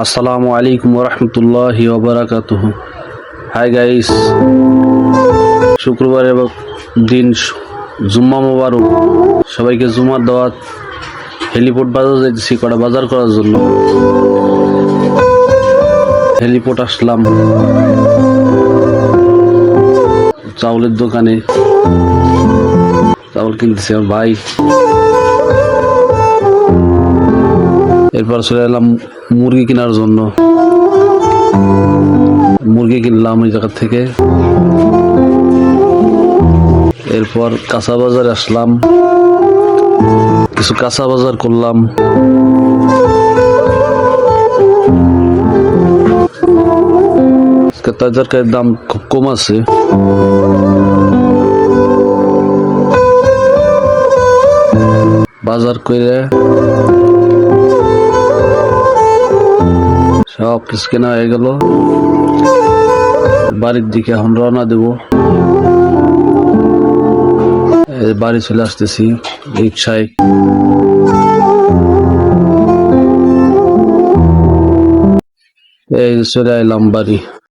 আসসালামু আলাইকুম ওরহমতুল্লাহি ওবারাকাতুহু। হাই গাইস, শুক্রবারের দিন, জুম্মা মোবারক। সবাইকে জুমার দাওয়াত। হেলিপোর্ট বাজার যাইতেছি কটা বাজার করার জন্য। হেলিপোর্ট আসলাম চাউলের দোকানে, চাউল কিনতেছি আমার ভাই। এরপর চলে এলাম মুরগি কেনার জন্য। মুরগি কিনলাম ওই জায়গা থেকে। এরপর কাঁচা বাজারে আসলাম, কিছু কাঁচা বাজার করলাম। তরকারির দাম খুব কম আছে। বাজার করে সব কিছু কেনা হয়ে গেল। বাড়ির দিকে এখন রওনা দেব। বাড়ি চলে আসতেছি রিক্সায়। এই চলে এলাম বাড়ি।